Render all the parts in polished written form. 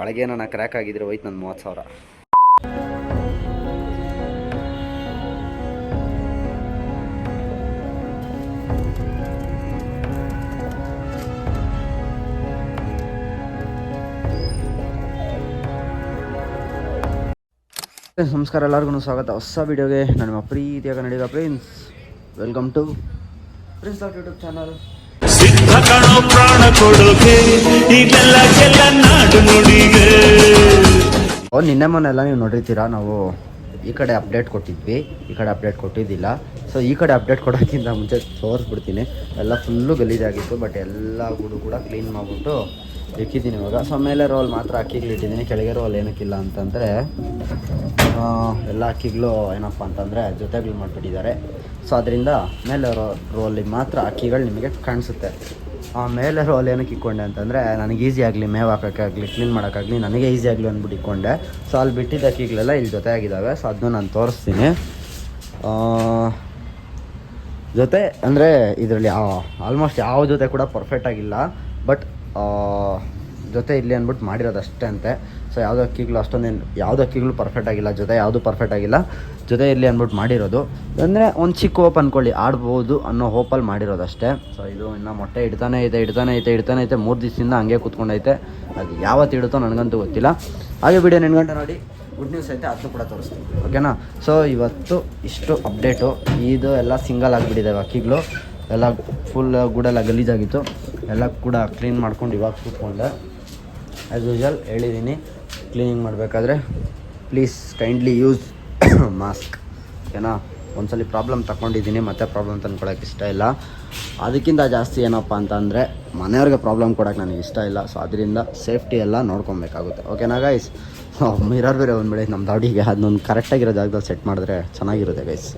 ಒಳಗೆ ನಾನು ಕ್ರ್ಯಾಕ್ ಆಗಿದ್ರೆ ಹೋಯ್ತು ನನ್ನ 30,000. ನಮಸ್ಕಾರ, ಎಲ್ಲರಿಗೂ ಸ್ವಾಗತ ಹೊಸ ವೀಡಿಯೋಗೆ. ನಾನು ನಿಮ್ಮ ಪ್ರೀತಿಯ ಕನ್ನಡಿಗ Prince. Welcome to Prince YouTube channel. ಸಿದ್ಧ ಕಣೋ ಪ್ರಾಣ ಕೊಡೋಕೆ ಇದೆಲ್ಲ ನಾಡು ನುಡಿಗೆ. ನಿನ್ನೆ ಮೊನ್ನೆಲ್ಲ ನೀವು ನೋಡಿರ್ತೀರಾ, ನಾವು ಈ ಕಡೆ ಅಪ್ಡೇಟ್ ಕೊಟ್ಟಿದ್ವಿ, ಈ ಕಡೆ ಅಪ್ಡೇಟ್ ಕೊಟ್ಟಿದ್ದಿಲ್ಲ. ಸೊ ಈ ಕಡೆ ಅಪ್ಡೇಟ್ ಕೊಡೋಕ್ಕಿಂತ ಮುಂಚೆ ತೋರಿಸ್ಬಿಡ್ತೀನಿ. ಎಲ್ಲ ಫುಲ್ಲು ಗಲೀಜಾಗಿತ್ತು, ಬಟ್ ಎಲ್ಲ ಗುಡು ಕೂಡ ಕ್ಲೀನ್ ಮಾಡಿಬಿಟ್ಟು ಇಕ್ಕಿದ್ದೀನಿ ಇವಾಗ. ಸೊ ಮೇಲೆ ರೋಲ್ ಮಾತ್ರ ಅಕ್ಕಿಗಳಿಟ್ಟಿದ್ದೀನಿ, ಕೆಳಗೆ ರೋಲ್ ಏನಕ್ಕಿಲ್ಲ ಅಂತಂದರೆ ಎಲ್ಲ ಅಕ್ಕಿಗಳು ಏನಪ್ಪ ಅಂತಂದರೆ ಜೊತೆಗಳು ಮಾಡಿಬಿಟ್ಟಿದ್ದಾರೆ. ಸೊ ಅದರಿಂದ ಮೇಲೆ ರೋಲಿಗೆ ಮಾತ್ರ ಅಕ್ಕಿಗಳು ನಿಮಗೆ ಕಾಣಿಸುತ್ತೆ. ಮೇಲೆ ರೋಲ್ ಏನಕ್ಕೆ ಇಕ್ಕೊಂಡೆ ಅಂತಂದರೆ ನನಗೆ ಈಸಿ ಆಗಲಿ, ಮೇವು ಹಾಕೋಕ್ಕಾಗಲಿ, ಕ್ಲೀನ್ ಮಾಡೋಕ್ಕಾಗಲಿ ನನಗೆ ಈಸಿ ಆಗಲಿ ಅಂದ್ಬಿಟ್ಟು ಇಕ್ಕೊಂಡೆ. ಸೊ ಅಲ್ಲಿ ಬಿಟ್ಟಿದ್ದ ಅಕ್ಕಿಗಳೆಲ್ಲ ಇಲ್ಲಿ ಜೊತೆ ಆಗಿದ್ದಾವೆ. ಸೊ ಅದನ್ನು ನಾನು ತೋರಿಸ್ತೀನಿ. ಜೊತೆ ಅಂದರೆ ಇದರಲ್ಲಿ ಆಲ್ಮೋಸ್ಟ್ ಯಾವ ಜೊತೆ ಕೂಡ ಪರ್ಫೆಕ್ಟಾಗಿಲ್ಲ, ಬಟ್ ಜೊತೆ ಇಲ್ಲಿ ಅಂದ್ಬಿಟ್ಟು ಮಾಡಿರೋದು ಅಷ್ಟೇ ಅಂತೆ. ಸೊ ಯಾವುದೋ ಅಕ್ಕಿಗಳು ಯಾವುದೋ ಅಕ್ಕಿಗಳು ಪರ್ಫೆಕ್ಟ್ ಆಗಿಲ್ಲ, ಜೊತೆ ಯಾವುದು ಪರ್ಫೆಕ್ಟ್ ಆಗಿಲ್ಲ, ಜೊತೆ ಇಲ್ಲಿ ಅಂದ್ಬಿಟ್ಟು ಮಾಡಿರೋದು. ಅಂದರೆ ಒಂದು ಚಿಕ್ಕ ಹೋಪ್ ಅಂದ್ಕೊಳ್ಳಿ, ಆಡ್ಬೋದು ಅನ್ನೋ ಹೋಪಲ್ಲಿ ಮಾಡಿರೋದು ಅಷ್ಟೇ. ಸೊ ಇದು ಇನ್ನು ಮೊಟ್ಟೆ ಇಡ್ತಾನೆ ಐತೆ 3 ದಿವಸದಿಂದ ಹಂಗೆ ಕೂತ್ಕೊಂಡೈತೆ. ಅದು ಯಾವತ್ತು ಇಡುತ್ತೋ ನನಗಂತೂ ಗೊತ್ತಿಲ್ಲ. ಹಾಗೆ ವಿಡಿಯೋ ನೆನ್ಗಂಟೆ ನೋಡಿ, ಗುಡ್ ನ್ಯೂಸ್ ಐತೆ, ಅದನ್ನು ಕೂಡ ತೋರಿಸ್ತೀನಿ, ಓಕೆನಾ. ಸೊ ಇವತ್ತು ಇಷ್ಟು ಅಪ್ಡೇಟು. ಇದು ಎಲ್ಲ ಸಿಂಗಲ್ ಆಗಿಬಿಟ್ಟಿದ್ದಾವೆ ಅಕ್ಕಿಗಳು, ಎಲ್ಲ ಫುಲ್ ಗೂಡೆಲ್ಲ ಗಲೀಜಾಗಿತ್ತು, ಎಲ್ಲ ಕೂಡ ಕ್ಲೀನ್ ಮಾಡ್ಕೊಂಡು ಇವಾಗ ಕೂತ್ಕೊಂಡೆ. ಆ್ಯಸ್ ಯೂಶುವಲ್ ಹೇಳಿದ್ದೀನಿ, ಕ್ಲೀನಿಂಗ್ ಮಾಡಬೇಕಾದ್ರೆ ಪ್ಲೀಸ್ ಕೈಂಡ್ಲಿ ಯೂಸ್ ಮಾಸ್ಕ್, ಓಕೆನಾ. ಒಂದ್ಸಲಿ ಪ್ರಾಬ್ಲಮ್ ತಗೊಂಡಿದ್ದೀನಿ, ಮತ್ತೆ ಪ್ರಾಬ್ಲಮ್ ತಂದ್ಕೊಳಕ್ಕೆ ಇಷ್ಟ ಇಲ್ಲ. ಅದಕ್ಕಿಂತ ಜಾಸ್ತಿ ಏನಪ್ಪ ಅಂತಂದರೆ ಮನೆಯವ್ರಿಗೆ ಪ್ರಾಬ್ಲಮ್ ಕೊಡೋಕ್ಕೆ ನನಗೆ ಇಷ್ಟ ಇಲ್ಲ. ಸೊ ಅದರಿಂದ ಸೇಫ್ಟಿ ಎಲ್ಲ ನೋಡ್ಕೊಬೇಕಾಗುತ್ತೆ, ಓಕೆನಾ ಗೈಸ್. ಮಿರರ್ ಬೇರೆ ಬಂದ್ಬಿಡಿ ನಮ್ಮ ದಾಡಿಗೆ, ಅದನ್ನೊಂದು ಕರೆಕ್ಟಾಗಿರೋ ಜಾಗದಲ್ಲಿ ಸೆಟ್ ಮಾಡಿದ್ರೆ ಚೆನ್ನಾಗಿರುತ್ತೆ ಗೈಸ್.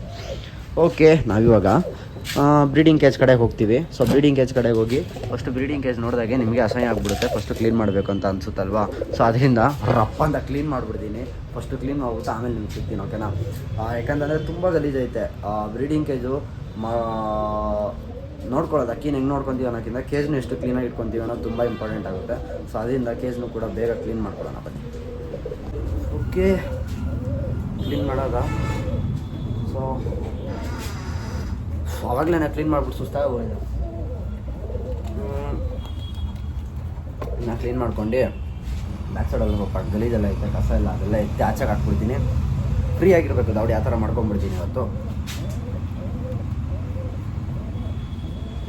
ಓಕೆ, ನಾವಿವಾಗ ಬ್ರೀಡಿಂಗ್ ಕೇಜ್ ಕಡೆಗೆ ಹೋಗ್ತೀವಿ. ಸೊ ಬ್ರೀಡಿಂಗ್ ಕೇಜ್ ಕಡೆಗೆ ಹೋಗಿ ಫಸ್ಟ್ ಬ್ರೀಡಿಂಗ್ ಕೇಜ್ ನೋಡಿದಾಗೆ ನಿಮಗೆ ಅಸಹ್ಯ ಆಗಿಬಿಡುತ್ತೆ, ಫಸ್ಟು ಕ್ಲೀನ್ ಮಾಡಬೇಕು ಅಂತ ಅನಿಸುತ್ತಲ್ವಾ. ಸೊ ಅದರಿಂದ ರಪ್ಪ ಅಂತ ಕ್ಲೀನ್ ಮಾಡಿಬಿಡ್ತೀನಿ. ಫಸ್ಟು ಕ್ಲೀನ್ ಮಾಡ್ಬಿಟ್ಟು ಆಮೇಲೆ ನಿಮ್ಗೆ ಸಿಗ್ತೀನಿ, ಓಕೆನಾ. ಯಾಕಂತಂದರೆ ತುಂಬ ಗಲೀಜೈತೆ ಬ್ರೀಡಿಂಗ್ ಕೇಜು. ನೋಡ್ಕೊಳ್ಳೋದು ಅಕ್ಕಿನ ಹೆಂಗೆ ನೋಡ್ಕೊತೀವಿ ಅನ್ನೋಕ್ಕಿಂತ ಕೇಜ್ನು ಎಷ್ಟು ಕ್ಲೀನಾಗಿ ಇಟ್ಕೊತೀವಿ ಅನ್ನೋದು ತುಂಬ ಇಂಪಾರ್ಟೆಂಟ್ ಆಗುತ್ತೆ. ಸೊ ಅದರಿಂದ ಕೇಜ್ನು ಕೂಡ ಬೇಗ ಕ್ಲೀನ್ ಮಾಡ್ಕೊಳ್ಳೋಣ ಬನ್ನಿ. ಓಕೆ, ಕ್ಲೀನ್ ಮಾಡೋದ. ಸೊ ಅವಾಗಲೇ ಕ್ಲೀನ್ ಮಾಡಿಬಿಟ್ಟು ಸುಸ್ತಾಗಿ ಹೋಗಿದೆ. ಕ್ಲೀನ್ ಮಾಡ್ಕೊಂಡು ಬ್ಯಾಕ್ ಸೈಡಲ್ಲಿ ಗಲೀಜೆಲ್ಲ ಐತೆ, ಕಸ ಎಲ್ಲ ಅದೆಲ್ಲ ಎತ್ತಿ ಆಚೆಗೆ ಹಾಕ್ಬಿಡ್ತೀನಿ. ಫ್ರೀ ಆಗಿರಬೇಕು ದಾವಡಿ, ಆ ಥರ ಮಾಡ್ಕೊಂಡ್ಬಿಡ್ತೀನಿ ಇವತ್ತು.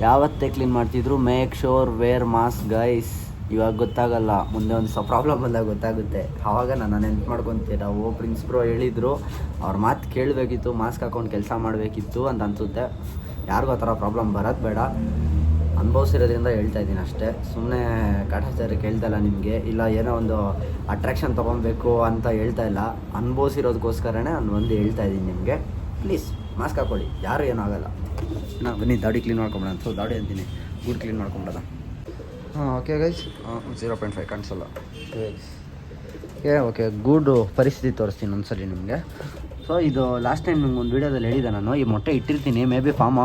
ಯಾವತ್ತೇ ಕ್ಲೀನ್ ಮಾಡ್ತಿದ್ರು make sure wear mask guys. ಇವಾಗ ಗೊತ್ತಾಗಲ್ಲ, ಮುಂದೆ ಒಂದು ಪ್ರಾಬ್ಲಮ್ ಬಂದಾಗ ಗೊತ್ತಾಗುತ್ತೆ. ಆವಾಗ ನಾನು ನೆನ್ಪು ಮಾಡ್ಕೊತೀನಿ, ನಾವು ಪ್ರಿನ್ಸ್ ಬ್ರೋ ಹೇಳಿದರು, ಅವ್ರ ಮಾತು ಕೇಳಬೇಕಿತ್ತು, ಮಾಸ್ಕ್ ಹಾಕೊಂಡು ಕೆಲಸ ಮಾಡಬೇಕಿತ್ತು ಅಂತ ಅನಿಸುತ್ತೆ. ಯಾರಿಗೂ ಆ ಥರ ಪ್ರಾಬ್ಲಮ್ ಬರೋದು ಬೇಡ, ಅನುಭವಿಸಿರೋದ್ರಿಂದ ಹೇಳ್ತಾ ಇದ್ದೀನಿ ಅಷ್ಟೇ. ಸುಮ್ಮನೆ ಕಾಟಾಚಾರಕ್ಕೆ ಹೇಳ್ತಾ ಇಲ್ಲ ನಿಮಗೆ, ಇಲ್ಲ ಏನೋ ಒಂದು ಅಟ್ರಾಕ್ಷನ್ ತೊಗೊಬೇಕು ಅಂತ ಹೇಳ್ತಾ ಇಲ್ಲ. ಅನುಭವಿಸಿರೋದಕ್ಕೋಸ್ಕರನೇ ನಾನು ಒಂದು ಹೇಳ್ತಾ ಇದ್ದೀನಿ ನಿಮಗೆ. ಪ್ಲೀಸ್ ಮಾಸ್ಕ್ ಹಾಕ್ಕೊಳ್ಳಿ, ಯಾರು ಏನೂ ಆಗೋಲ್ಲ. ಬನ್ನಿ ದಾಡಿ ಕ್ಲೀನ್ ಮಾಡ್ಕೊಂಬಿಡೋಣ. ಸೊ ದಾಡಿ ಅಂತೀನಿ, ಗೂಡ್ ಕ್ಲೀನ್ ಮಾಡ್ಕೊಂಬಿಡೋಣ. ಓಕೆ ಗೈಸ್, 0.5 ಕಾಣಿಸಲ್ಲ. ಓಕೆ ಗೂಡು ಪರಿಸ್ಥಿತಿ ತೋರಿಸ್ತೀನಿ ಒಂದ್ಸಲಿ ನಿಮಗೆ. ಸೊ ಇದು ಲಾಸ್ಟ್ ಟೈಮ್ ನಿಮ್ಗೆ ಒಂದು ವೀಡಿಯೋದಲ್ಲಿ ಹೇಳಿದೆ ನಾನು, ಈ ಮೊಟ್ಟೆ ಇಟ್ಟಿರ್ತೀನಿ, ಮೇ ಬಿ ಫಾರ್ಮ್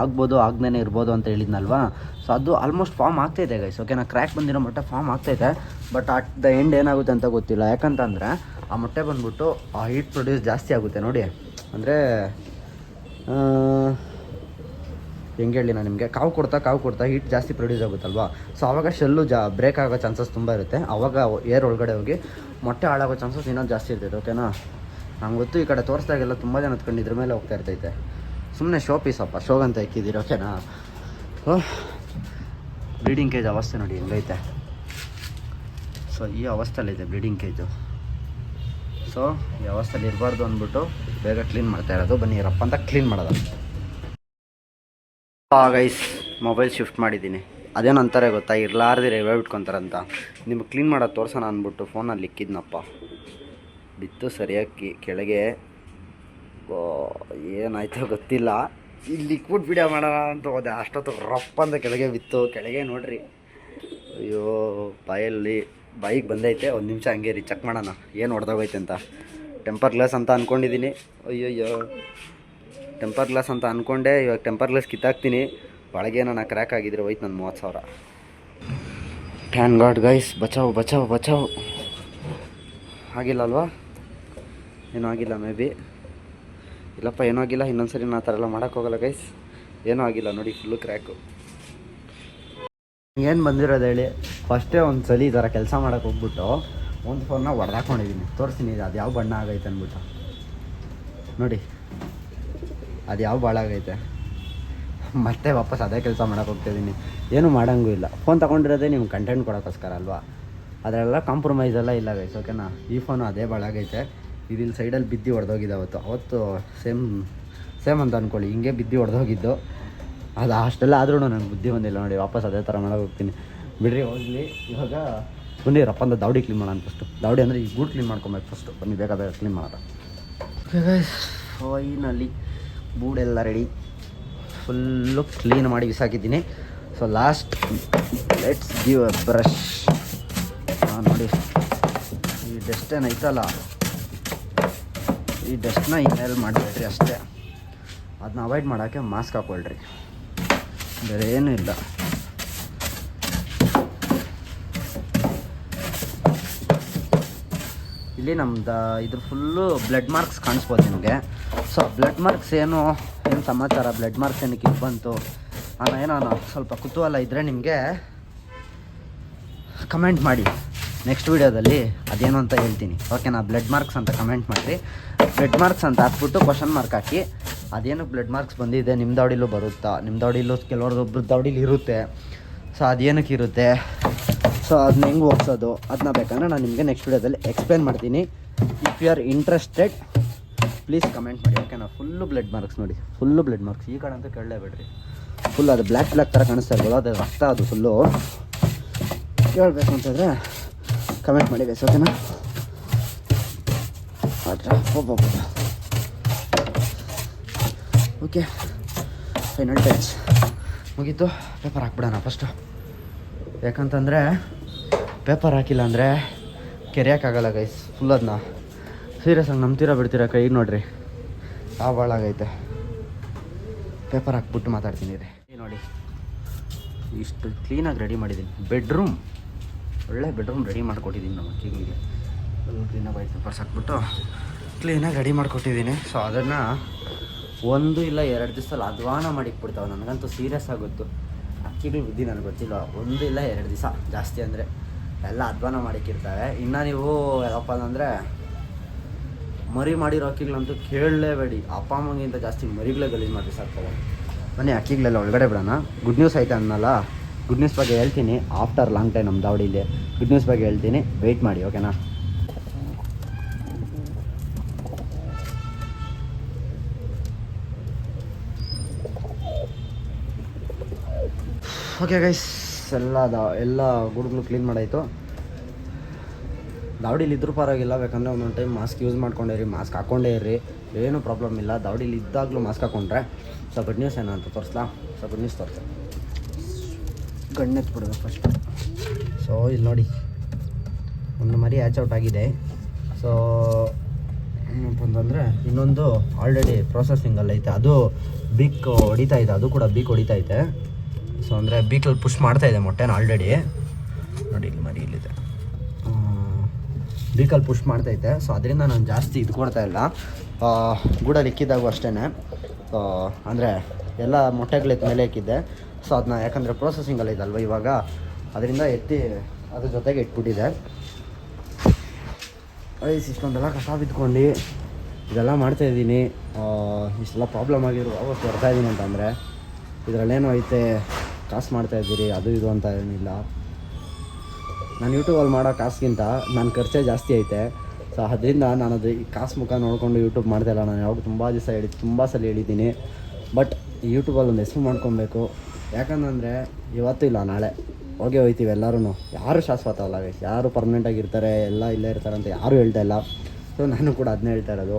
ಆಗ್ಬೋದು ಆಗದೇ ಇರ್ಬೋದು ಅಂತ ಹೇಳಿದ್ನಲ್ವಾ. ಸೊ ಅದು ಆಲ್ಮೋಸ್ಟ್ ಫಾರ್ಮ್ ಆಗ್ತಾಯಿದೆ ಗೈಸ್, ಓಕೆನಾ. ಕ್ರ್ಯಾಕ್ ಬಂದಿರೋ ಮೊಟ್ಟೆ ಫಾರ್ಮ್ ಆಗ್ತಾಯಿದೆ, ಬಟ್ ಅಟ್ ದ ಎಂಡ್ ಏನಾಗುತ್ತೆ ಅಂತ ಗೊತ್ತಿಲ್ಲ. ಯಾಕಂತಂದರೆ ಆ ಮೊಟ್ಟೆ ಬಂದ್ಬಿಟ್ಟು ಆ ಹೀಟ್ ಪ್ರೊಡ್ಯೂಸ್ ಜಾಸ್ತಿ ಆಗುತ್ತೆ ನೋಡಿ. ಅಂದರೆ ಹೆಂಗೆ ಹೇಳಿ ನಾನು ನಿಮಗೆ, ಕಾವು ಕೊಡ್ತಾ ಹೀಟ್ ಜಾಸ್ತಿ ಪ್ರೊಡ್ಯೂಸ್ ಆಗುತ್ತಲ್ವಾ. ಸೊ ಆವಾಗ ಶೆಲ್ಲು ಬ್ರೇಕ್ ಆಗೋ ಚಾನ್ಸಸ್ ತುಂಬ ಇರುತ್ತೆ. ಆವಾಗ ಏರ್ ಒಳಗಡೆ ಹೋಗಿ ಮೊಟ್ಟೆ ಹಾಳಾಗೋ ಚಾನ್ಸಸ್ ಇನ್ನೊಂದು ಜಾಸ್ತಿ ಇರ್ತೈತೆ, ಓಕೆನಾ. ನಂಗೆ ಗೊತ್ತು, ಈ ಕಡೆ ತೋರಿಸ್ದಾಗೆಲ್ಲ ತುಂಬ ಜನ ಹತ್ಕೊಂಡು ಇದ್ರ ಮೇಲೆ ಹೋಗ್ತಾ ಇರ್ತೈತೆ. ಸುಮ್ಮನೆ ಶೋ ಪೀಸಪ್ಪ, ಶೋಗಂತ ಇಕ್ಕಿದ್ದೀರಿ, ಓಕೆನಾ. ಬ್ರೀಡಿಂಗ್ ಕೇಜ್ ಅವಸ್ಥೆ ನೋಡಿ ಹೆಂಗೈತೆ. ಸೊ ಈ ಅವಸ್ಥೆಯಲ್ಲಿದೆ ಬ್ರೀಡಿಂಗ್ ಕೇಜು. ಸೊ ಈ ಅವಸ್ಥೆಯಲ್ಲಿ ಇರಬಾರ್ದು ಅಂದ್ಬಿಟ್ಟು ಬೇಗ ಕ್ಲೀನ್ ಮಾಡ್ತಾ ಇರೋದು. ಬನ್ನಿ ರಪ್ಪ ಅಂತ ಕ್ಲೀನ್ ಮಾಡೋದು. ಗೈಸ್, ಮೊಬೈಲ್ ಶಿಫ್ಟ್ ಮಾಡಿದ್ದೀನಿ. ಅದೇನು ಅಂತಾರೆ ಗೊತ್ತಾ, ಇರಲಾರ್ದು ರಿವೈವ್ ಇಟ್ಕೊತಾರಂತ. ನಿಮ್ಗೆ ಕ್ಲೀನ್ ಮಾಡೋದು ತೋರ್ಸೋಣ ಅಂದ್ಬಿಟ್ಟು ಫೋನಲ್ಲಿ ಇಕ್ಕಿದ್ನಪ್ಪ, ಬಿತ್ತು ಸರಿಯಾಗಿ ಕೆಳಗೆ. ಏನಾಯ್ತೋ ಗೊತ್ತಿಲ್ಲ, ಇಲ್ಲಿ ಇಕ್ಬಿಟ್ಟು ವಿಡಿಯೋ ಮಾಡೋಣ ಅಂತ ಹೋದೆ, ಅಷ್ಟೊತ್ತು ರಪ್ಪ ಅಂತ ಕೆಳಗೆ ಬಿತ್ತು. ಕೆಳಗೆ ನೋಡ್ರಿ, ಅಯ್ಯೋ ಬಾಯಿಗೆ ಬಂದೈತೆ. ಒಂದು ನಿಮಿಷ ಹಂಗೆ ರೀ ಚೆಕ್ ಮಾಡೋಣ ಏನು ಹೊಡೆದೋಗೈತೆ ಅಂತ. ಟೆಂಪರ್ ಗ್ಲಾಸ್ ಅಂತ ಅಂದ್ಕೊಂಡಿದ್ದೀನಿ. ಅಯ್ಯಯ್ಯೋ, ಟೆಂಪರ್ ಗ್ಲಾಸ್ ಅಂತ ಅಂದ್ಕೊಂಡೆ. ಇವಾಗ ಟೆಂಪರ್ ಗ್ಲಾಸ್ ಕಿತ್ತಾಕ್ತೀನಿ, ಒಳಗೆ ನಾನು ಕ್ರ್ಯಾಕ್ ಆಗಿದ್ರೆ ಹೋಯ್ತು ನನ್ನ 30,000. ಥ್ಯಾಂಕ್ ಗಾಡ್ ಗೈಸ್, ಬಚಾವ್. ಆಗಿಲ್ಲ ಅಲ್ವಾ? ಏನೂ ಆಗಿಲ್ಲ ಮೇ ಬಿ. ಇಲ್ಲಪ್ಪ ಏನೂ ಆಗಿಲ್ಲ. ಇನ್ನೊಂದ್ಸರಿ ನಾನು ಆ ಥರ ಎಲ್ಲ ಮಾಡೋಕ್ಕೋಗಲ್ಲ ಗೈಸ್. ಏನೂ ಆಗಿಲ್ಲ ನೋಡಿ, ಫುಲ್ಲು ಕ್ರ್ಯಾಕು. ಏನು ಬಂದಿರೋದು ಹೇಳಿ, ಫಸ್ಟೇ ಒಂದು ಸಲ ಈ ಥರ ಕೆಲಸ ಮಾಡೋಕ್ಕೆ ಹೋಗ್ಬಿಟ್ಟು ಒಂದು ಫೋನ್ನ ಹೊಡೆದಾಕೊಂಡಿದ್ದೀನಿ. ತೋರಿಸ್ತೀನಿ ಇದು ಅದು ಯಾವ ಬಣ್ಣ ಆಗೈತೆ ಅಂದ್ಬಿಟ್ಟು. ನೋಡಿ ಅದು ಯಾವ ಭಾಳ ಆಗೈತೆ. ಮತ್ತೆ ವಾಪಸ್ ಅದೇ ಕೆಲಸ ಮಾಡೋಕೆ ಹೋಗ್ತಾಯಿದ್ದೀನಿ. ಏನೂ ಮಾಡೋಂಗೂ ಇಲ್ಲ. ಫೋನ್ ತೊಗೊಂಡಿರೋದೇ ನಿಮ್ಗೆ ಕಂಟೆಂಟ್ ಕೊಡೋಕ್ಕೋಸ್ಕರ ಅಲ್ವಾ. ಅದರೆಲ್ಲ ಕಾಂಪ್ರಮೈಸ್ ಎಲ್ಲ ಇಲ್ಲ ಗೈಸ್, ಓಕೆನಾ. ಈ ಫೋನು ಅದೇ ಭಾಳಾಗೈತೆ. ಇದು ಇಲ್ಲಿ ಸೈಡಲ್ಲಿ ಬಿದ್ದು ಹೊಡೆದೋಗಿದೆ ಅವತ್ತು ಸೇಮ್ ಅಂತ ಅಂದ್ಕೊಳ್ಳಿ. ಹಿಂಗೆ ಬಿದ್ದು ಹೊಡೆದೋಗಿದ್ದು. ಅದು ಅಷ್ಟೆಲ್ಲ ಆದ್ರೂ ನನಗೆ ಬುದ್ಧಿ ಬಂದಿಲ್ಲ ನೋಡಿ. ವಾಪಸ್ ಅದೇ ಥರ ಮಾಡೋಕೆ ಹೋಗ್ತೀನಿ. ಬಿಡ್ರಿ ಹೋಗಲಿ. ಇವಾಗ ಬನ್ನಿ ರಪ್ಪಂದ ದಾವಡಿ ಕ್ಲೀನ್ ಮಾಡೋಣ ಫಸ್ಟು. ದಾವಡಿ ಅಂದರೆ ಈ ಗೂಡು ಕ್ಲೀನ್ ಮಾಡ್ಕೊಬೇಕು ಫಸ್ಟು. ಬನ್ನಿ ಬೇಗ ಕ್ಲೀನ್ ಮಾಡೋಣ. ಓಕೆ ಗೈಸ್, ಫೈನಲಿ ಬೂಡೆಲ್ಲ ರೆಡಿ. ಫುಲ್ಲು ಕ್ಲೀನ್ ಮಾಡಿ ಬಿಸಾಕಿದ್ದೀನಿ. So last let's give a brush. ನೋಡಿ ಈ ಡಸ್ಟ್ ಏನೈತಲ್ಲ, ಈ ಡಸ್ಟ್ನ ಇನ್ನೆಲ್ಲ ಮಾಡಬೇಡ್ರಿ ಅಷ್ಟೇ. ಅದನ್ನ ಅವಾಯ್ಡ್ ಮಾಡೋಕ್ಕೆ ಮಾಸ್ಕ್ ಹಾಕ್ಕೊಳ್ರಿ, ಬೇರೆ ಏನೂ ಇಲ್ಲ. ಇಲ್ಲಿ ನಮ್ದು ಇದ್ರ ಫುಲ್ಲು ಬ್ಲಡ್ ಮಾರ್ಕ್ಸ್ ಕಾಣಿಸ್ಬೋದು ನಿಮಗೆ. ಸೊ ಬ್ಲಡ್ ಮಾರ್ಕ್ಸ್ ಏನು ಸಮಾಚಾರ, ಬ್ಲಡ್ ಮಾರ್ಕ್ಸ್ ಏನಕ್ಕೆ ಇದು ಬಂತು ಏನೋ ಸ್ವಲ್ಪ ಕುತೂಹಲ ಇದ್ದರೆ ನಿಮಗೆ ಕಮೆಂಟ್ ಮಾಡಿ. ನೆಕ್ಸ್ಟ್ ವೀಡಿಯೋದಲ್ಲಿ ಅದೇನು ಅಂತ ಹೇಳ್ತೀನಿ, ಓಕೆನಾ. ಬ್ಲಡ್ ಮಾರ್ಕ್ಸ್ ಅಂತ ಕಮೆಂಟ್ ಮಾಡಿರಿ. ಬ್ಲಡ್ ಮಾರ್ಕ್ಸ್ ಅಂತ ಹಾಕ್ಬಿಟ್ಟು ಕ್ವಶನ್ ಮಾರ್ಕ್ ಹಾಕಿ ಅದೇನು ಬ್ಲಡ್ ಮಾರ್ಕ್ಸ್ ಬಂದಿದೆ, ನಿಮ್ಮ ದಾವಡಿಲೂ ಬರುತ್ತಾ, ನಿಮ್ಮ ದಾವಡಿಲೂ ಕೆಲವ್ರದ್ದು ಒಬ್ರು ದಾವಡಿಲಿ ಇರುತ್ತೆ. ಸೊ ಅದೇನಕ್ಕೆ ಇರುತ್ತೆ, ಸೊ ಅದನ್ನ ಹೆಂಗೆ ಹೋಗ್ಸೋದು ಅದನ್ನ ಬೇಕಂದ್ರೆ ನಾನು ನಿಮಗೆ ನೆಕ್ಸ್ಟ್ ವೀಡಿಯೋದಲ್ಲಿ ಎಕ್ಸ್ಪ್ಲೇನ್ ಮಾಡ್ತೀನಿ. If you are interested please comment ಮಾಡಿ, ಓಕೆನಾ. ಫುಲ್ಲು ಬ್ಲಡ್ ಮಾರ್ಕ್ಸ್ ನೋಡಿ, ಫುಲ್ಲು ಬ್ಲಡ್ ಮಾರ್ಕ್ಸ್. ಈ ಕಡೆ ಅಂತ ಕೇಳಲೇಬೇಡ್ರಿ. ಫುಲ್ ಅದು ಬ್ಲ್ಯಾಕ್ ಥರ ಕಾಣಿಸ್ತಾ ಇರ್ಬೋದು, ಅದು ರಕ್ತ. ಅದು ಫುಲ್ಲು ಕೇಳಬೇಕು ಅಂತಂದರೆ ಕಮೆಂಟ್ ಮಾಡಿ ಗೈಸ್, ಓಕೆನಾ. ಓಕೆ, ಫೈನಲ್ ಟಚ್ ಮುಗೀತು. ಪೇಪರ್ ಹಾಕ್ಬಿಡೋಣ ಫಸ್ಟು. ಯಾಕಂತಂದರೆ ಪೇಪರ್ ಹಾಕಿಲ್ಲ ಅಂದರೆ ಕೆರೆಯೋಕ್ಕಾಗಲ್ಲ ಗೈಸ್. ಫುಲ್ ಅದನ್ನ ಸೀರಿಯಸ್ ಆಗಿ ನಂಬ್ತೀರಾ ಬಿಡ್ತೀರಾ ಕೈಗೆ ನೋಡ್ರಿ ಯಾವ ಭಾಳಾಗೈತೆ. ಪೇಪರ್ ಹಾಕ್ಬಿಟ್ಟು ಮಾತಾಡ್ತೀನಿ ರೀ. ನೋಡಿ ಇಷ್ಟು ಕ್ಲೀನಾಗಿ ರೆಡಿ ಮಾಡಿದ್ದೀನಿ. ಬೆಡ್ರೂಮ್, ಒಳ್ಳೆ ಬೆಡ್ರೂಮ್ ರೆಡಿ ಮಾಡಿಕೊಟ್ಟಿದ್ದೀನಿ ನಮ್ಮ ಅಕ್ಕಿಗಳಿಗೆ. ಕ್ಲೀನಾಗಿ ವೈಟ್ ಪೇಪರ್ಸ್ ಹಾಕ್ಬಿಟ್ಟು ಕ್ಲೀನಾಗಿ ರೆಡಿ ಮಾಡಿಕೊಟ್ಟಿದ್ದೀನಿ. ಸೊ ಅದನ್ನು 1 ಇಲ್ಲ 2 ದಿವಸದಲ್ಲಿ ಅಧ್ವಾನ ಮಾಡಿಕ್ಬಿಡ್ತಾವೆ. ನನಗಂತೂ ಸೀರಿಯಸ್ ಆಗುತ್ತು. ಅಕ್ಕಿಗಳು ಬುದ್ಧಿ ನನಗೆ ಗೊತ್ತಿಲ್ಲ. 1 ಇಲ್ಲ 2 ದಿವಸ ಜಾಸ್ತಿ ಅಂದರೆ ಎಲ್ಲ ಅಧ್ವಾನ ಮಾಡಿಕ್ಕಿರ್ತವೆ. ಇನ್ನು ನೀವು ಯಾವಪ್ಪ ಅಂದರೆ ಮರಿ ಮಾಡಿರೋ ಅಕ್ಕಿಗಳಂತೂ ಕೇಳಲೇಬೇಡಿ. ಅಪ್ಪ ಅಮ್ಮಗಿಂತ ಜಾಸ್ತಿ ಮರಿಗಳೇ ಗಲೀಜು ಮಾಡಿ ಸಾಕ್ತವೆ. ಬನ್ನಿ ಅಕ್ಕಿಗಳೆಲ್ಲ ಒಳಗಡೆ ಬಿಡೋಣ. ಗುಡ್ ನ್ಯೂಸ್ ಐತೆ ಅನ್ನಲ್ಲ, ಗುಡ್ ನ್ಯೂಸ್ ಬಗ್ಗೆ ಹೇಳ್ತೀನಿ ಆಫ್ಟರ್ ಲಾಂಗ್ ಟೈಮ್. ನಮ್ಮ ದಾವಡಿಲಿ ಗುಡ್ ನ್ಯೂಸ್ ಬಗ್ಗೆ ಹೇಳ್ತೀನಿ, ವೆಯ್ಟ್ ಮಾಡಿ, ಓಕೆನಾ. ಓಕೆ ಗೈಸ್, ಎಲ್ಲ ಗುಡ್ಗಳು ಕ್ಲೀನ್ ಮಾಡಾಯಿತು. ದಾವಡಿಲಿ ಇದ್ರೂ ಪರವಾಗಿಲ್ಲ, ಬೇಕಂದರೆ ಒಂದೊಂದು ಟೈಮ್ ಮಾಸ್ಕ್ ಯೂಸ್ ಮಾಡ್ಕೊಂಡೇ ಇರಿ, ಮಾಸ್ಕ್ ಹಾಕ್ಕೊಂಡೇ ಇರ್ರಿ, ಏನೂ ಪ್ರಾಬ್ಲಮ್ ಇಲ್ಲ. ದಾವಡಿಲಿ ಇದ್ದಾಗಲೂ ಮಾಸ್ಕ್ ಹಾಕ್ಕೊಂಡ್ರೆ. ಸೊ ಗುಡ್ ನ್ಯೂಸ್ ಏನೋ ಅಂತ ತೋರಿಸ್ಲಾ. ಸೊ ಗುಡ್ ನ್ಯೂಸ್ ತೋರಿಸ ಗಣ್ಣೆತ್ತು ಬಿಡೋದು ಫಸ್ಟ್. ಸೊ ಇಲ್ಲಿ ನೋಡಿ ಒಂದು ಮರಿ ಹ್ಯಾಚ್ ಔಟ್ ಆಗಿದೆ. ಸೊ ಏನಪ್ಪ ಅಂತಂದರೆ ಇನ್ನೊಂದು ಆಲ್ರೆಡಿ ಪ್ರೊಸೆಸಿಂಗಲ್ಲಿ ಐತೆ. ಅದು ಬೀಕ್ ಹೊಡಿತಾ ಇದೆ, ಅದು ಕೂಡ ಬೀಕ್ ಹೊಡಿತಾ ಐತೆ. ಸೊ ಅಂದರೆ ಬೀಕಲ್ಲಿ ಪುಷ್ ಮಾಡ್ತಾಯಿದೆ ಮೊಟ್ಟೆನ ಆಲ್ರೆಡಿ. ನೋಡಿ ಇಲ್ಲಿ ಮರಿ ಇಲ್ಲಿದೆ, ಬೀಕಲ್ಲಿ ಪುಷ್ ಮಾಡ್ತೈತೆ. ಸೊ ಅದರಿಂದ ನಾನು ಜಾಸ್ತಿ ಇದು ಕೊಡ್ತಾಯಿಲ್ಲ. ಗೂಡಲ್ಲಿ ಇಕ್ಕಿದ್ದಾಗೂ ಅಷ್ಟೇ. ಸೊ ಅಂದರೆ ಎಲ್ಲ ಮೊಟ್ಟೆಗಳಿತ್ತು ಮೇಲೆ ಇಕ್ಕಿದ್ದೆ. ಸೊ ಅದನ್ನ ಯಾಕಂದರೆ ಪ್ರೊಸೆಸಿಂಗಲ್ಲಿ ಇದಲ್ವ ಇವಾಗ, ಅದರಿಂದ ಎತ್ತಿ ಅದ್ರ ಜೊತೆಗೆ ಇಟ್ಬಿಟ್ಟಿದೆ. ಇಷ್ಟೊಂದೆಲ್ಲ ಕಸ ಬಿದ್ಕೊಂಡು ಇದೆಲ್ಲ ಮಾಡ್ತಾಯಿದ್ದೀನಿ. ಇಷ್ಟೆಲ್ಲ ಪ್ರಾಬ್ಲಮ್ ಆಗಿರೋ ಅವತ್ತು ಬರ್ತಾಯಿದ್ದೀನಿ ಅಂತಂದರೆ ಇದರಲ್ಲೇನೋ ಐತೆ, ಕಾಸು ಮಾಡ್ತಾಯಿದ್ದೀರಿ ಅದು ಇದು ಅಂತ ಏನಿಲ್ಲ. ನಾನು ಯೂಟ್ಯೂಬಲ್ಲಿ ಮಾಡೋ ಕಾಸಿಗಿಂತ ನನ್ನ ಖರ್ಚೇ ಜಾಸ್ತಿ ಐತೆ. ಸೊ ಅದರಿಂದ ನಾನು ಅದು ಈ ಕಾಸು ಮುಖ ನೋಡಿಕೊಂಡು ಯೂಟ್ಯೂಬ್ ಮಾಡ್ತಾಯಿಲ್ಲ. ನಾನು ಯಾವಾಗ ತುಂಬ ಸಲ ಹೇಳಿದ್ದೀನಿ. ಬಟ್ ಈ ಯೂಟ್ಯೂಬಲ್ಲಿ ಒಂದು ಹೆಸರು ಮಾಡ್ಕೊಬೇಕು. ಯಾಕಂತಂದರೆ ಇವತ್ತು ಇಲ್ಲ ನಾಳೆ ಹೋಗೇ ಹೋಗ್ತೀವಿ ಎಲ್ಲರೂ. ಯಾರು ಶಾಶ್ವತ ಅಲ್ಲ, ಯಾರು ಪರ್ಮನೆಂಟಾಗಿರ್ತಾರೆ, ಎಲ್ಲ ಇಲ್ಲೇ ಇರ್ತಾರೆ ಅಂತ ಯಾರೂ ಹೇಳ್ತಾ ಇಲ್ಲ. ಸೊ ನಾನು ಕೂಡ ಅದನ್ನೇ ಹೇಳ್ತಾ ಇರೋದು.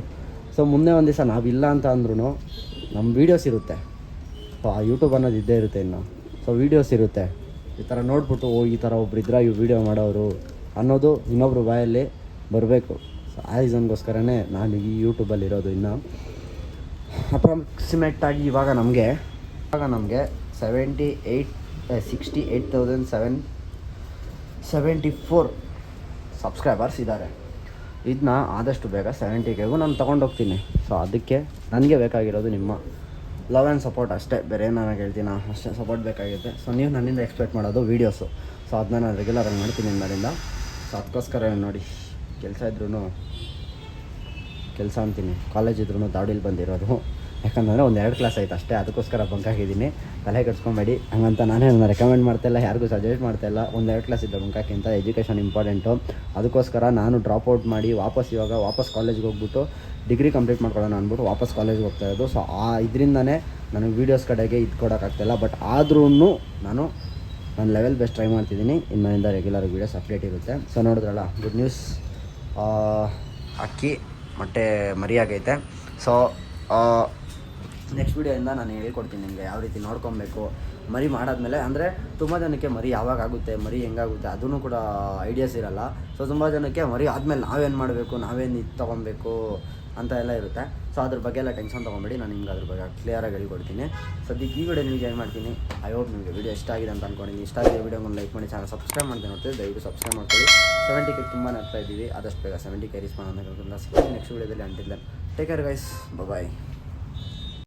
ಸೊ ಮುಂದೆ ಒಂದು ದಿವಸ ನಾವಿಲ್ಲ ಅಂತ ಅಂದ್ರೂ ನಮ್ಮ ವೀಡಿಯೋಸ್ ಇರುತ್ತೆ. ಸೊ ಆ ಯೂಟ್ಯೂಬ್ ಅನ್ನೋದು ಇದ್ದೇ ಇರುತ್ತೆ ಇನ್ನು. ಸೊ ವೀಡಿಯೋಸ್ ಇರುತ್ತೆ. ಈ ಥರ ನೋಡ್ಬಿಟ್ಟು ಈ ಥರ ಒಬ್ರು ಇದ್ರೆ ಈ ವಿಡಿಯೋ ಮಾಡೋರು ಅನ್ನೋದು ಇನ್ನೊಬ್ರು ಬಾಯಲ್ಲಿ ಬರಬೇಕು. ಸೊ ಆ ರೀಸನ್ಗೋಸ್ಕರನೇ ನಾನು ಈ ಯೂಟ್ಯೂಬಲ್ಲಿ ಇರೋದು. ಇನ್ನು ಅಪ್ರಾಕ್ಸಿಮೇಟಾಗಿ ಇವಾಗ ನಮಗೆ 68,774 ಸಬ್ಸ್ಕ್ರೈಬರ್ಸ್ ಇದ್ದಾರೆ. ಇದನ್ನ ಆದಷ್ಟು ಬೇಗ 70Kಗೂ ನಾನು ತೊಗೊಂಡೋಗ್ತೀನಿ. ಸೊ ಅದಕ್ಕೆ ನನಗೆ ಬೇಕಾಗಿರೋದು ನಿಮ್ಮ ಲವ್ ಆ್ಯಂಡ್ ಸಪೋರ್ಟ್ ಅಷ್ಟೇ, ಬೇರೆ ನಾನು ಹೇಳ್ತೀನಿ ಅಷ್ಟೇ ಸಪೋರ್ಟ್ ಬೇಕಾಗುತ್ತೆ. ಸೊ ನೀವು ನನ್ನಿಂದ ಎಕ್ಸ್ಪೆಕ್ಟ್ ಮಾಡೋದು ವೀಡಿಯೋಸು. ಸೊ ಅದನ್ನ ನಾನು ರೆಗ್ಯುಲರಾಗಿ ಮಾಡ್ತೀನಿ ಇನ್ಮೇಲಿಂದ. ಸೊ ಅದಕ್ಕೋಸ್ಕರ ನೋಡಿ, ಕೆಲಸ ಅಂತೀನಿ, ಕಾಲೇಜ್ ಇದ್ರೂ ದಾವಡಿಲಿ ಬಂದಿರೋದು. ಯಾಕಂದರೆ ಒಂದು 2 ಕ್ಲಾಸ್ ಆಯ್ತು ಅಷ್ಟೇ, ಅದಕ್ಕೋಸ್ಕರ ಬಂಕ್ ಹಾಕಿದ್ದೀನಿ. ತಲೆ ಕೆಡಿಸ್ಕೊಂಬೇಡಿ, ಹಂಗಂತ ನಾನೇ ರೆಕಮೆಂಡ್ ಮಾಡ್ತಾಯಿಲ್ಲ, ಯಾರಿಗೂ ಸಜೆಸ್ಟ್ ಮಾಡ್ತಾಯಿಲ್ಲ. ಒಂದು 2 ಕ್ಲಾಸ್ ಇದ್ದ ಬಂಕ್ ಹಾಕಿಂತ ಎಜುಕೇಷನ್ ಇಂಪಾರ್ಟೆಂಟು. ಅದಕ್ಕೋಸ್ಕರ ನಾನು ಡ್ರಾಪ್ ಔಟ್ ಮಾಡಿ ವಾಪಸ್ ಕಾಲೇಜ್ಗೆ ಹೋಗ್ಬಿಟ್ಟು ಡಿಗ್ರಿ ಕಂಪ್ಲೀಟ್ ಮಾಡ್ಕೊಳ್ಳೋಣ ಅಂದ್ಬಿಟ್ಟು ವಾಪಸ್ ಕಾಲೇಜ್ಗೆ ಹೋಗ್ತಾ ಇರೋದು. ಸೊ ಇದರಿಂದನೇ ನನಗೆ ವೀಡಿಯೋಸ್ ಕಡೆಗೆ ಇದು ಕೊಡೋಕ್ಕಾಗ್ತಾಯಿಲ್ಲ. ಬಟ್ ಆದ್ರೂ ನಾನು ನನ್ನ ಲೆವೆಲ್ ಬೆಸ್ಟ್ ಟ್ರೈ ಮಾಡ್ತಿದ್ದೀನಿ. ಇನ್ಮೇಲಿಂದ ರೆಗ್ಯುಲರ್ ವೀಡಿಯೋಸ್ ಅಪ್ಡೇಟ್ ಇರುತ್ತೆ. ಸೊ ನೋಡಿದ್ರಲ್ಲ, ಗುಡ್ ನ್ಯೂಸ್, ಅಕ್ಕಿ ಮೊಟ್ಟೆ ಮರಿ ಆಗೈತೆ. ಸೊ ನೆಕ್ಸ್ಟ್ ವೀಡಿಯೋಯಿಂದ ನಾನು ಹೇಳ್ಕೊಡ್ತೀನಿ ನಿಮಗೆ ಯಾವ ರೀತಿ ನೋಡ್ಕೊಬೇಕು. ಮರಿ ಮಾಡಾದ್ಮೇಲೆ ಅಂದರೆ ತುಂಬ ಜನಕ್ಕೆ ಮರಿ ಯಾವಾಗ ಆಗುತ್ತೆ, ಮರಿ ಹೆಂಗಾಗುತ್ತೆ ಅದೂ ಕೂಡ ಐಡಿಯಾಸ್ ಇರಲ್ಲ. ಸೊ ತುಂಬ ಜನಕ್ಕೆ ಮರಿ ಆದಮೇಲೆ ನಾವೇನು ಮಾಡಬೇಕು, ನಾವೇನು ಇದು ತೊಗೊಬೇಕು ಅಂತ ಎಲ್ಲ ಇರುತ್ತೆ. ಸೊ ಅದ್ರ ಬಗ್ಗೆ ಎಲ್ಲ ಟೆನ್ಷನ್ ತೊಗೊಬೇಡಿ, ನಾನು ನಿಮ್ಗೆ ಅದ್ರ ಬಗ್ಗೆ ಕ್ಲಿಯರಾಗಿ ಹೇಳ್ಕೊಡ್ತೀನಿ. ಸದ್ಯಕ್ಕೆ ಈ ವಿಡಿಯೋ ನಿಮಗೆ ಏನು ಮಾಡ್ತೀನಿ. ಐ ಹೋಪ್ ನಿಮಗೆ ವಿಡಿಯೋ ಇಷ್ಟ ಆಗಿದೆ ಅಂತ ಅಂದ್ಕೊಂಡಿದ್ದೀನಿ. ಇಷ್ಟ ಆಗಿದೆ ವಿಡಿಯೋಗೊಂದು ಲೈಕ್ ಮಾಡಿ, ಚಾನಲ್ ಸಬ್ಸ್ಕ್ರೈಬ್ ಮಾಡ್ತೀನಿ ನೋಡ್ತೀವಿ, ದಯವಿಟ್ಟು ಸಬ್ಸ್ಕ್ರೈಬ್ ಮಾಡ್ಕೊಳ್ಳಿ. 70K ತುಂಬ ಆಗ್ತಾ ಇದ್ದೀವಿ, ಆದಷ್ಟು ಬೇಗ 70K ರೀಚ್ ಮಾಡೋಣ. ಸಿಗ್ತೀನಿ ನೆಕ್ಸ್ಟ್ ವಿಡಿಯೋದಲ್ಲಿ. Until then take care guys, ಬಾಯ್.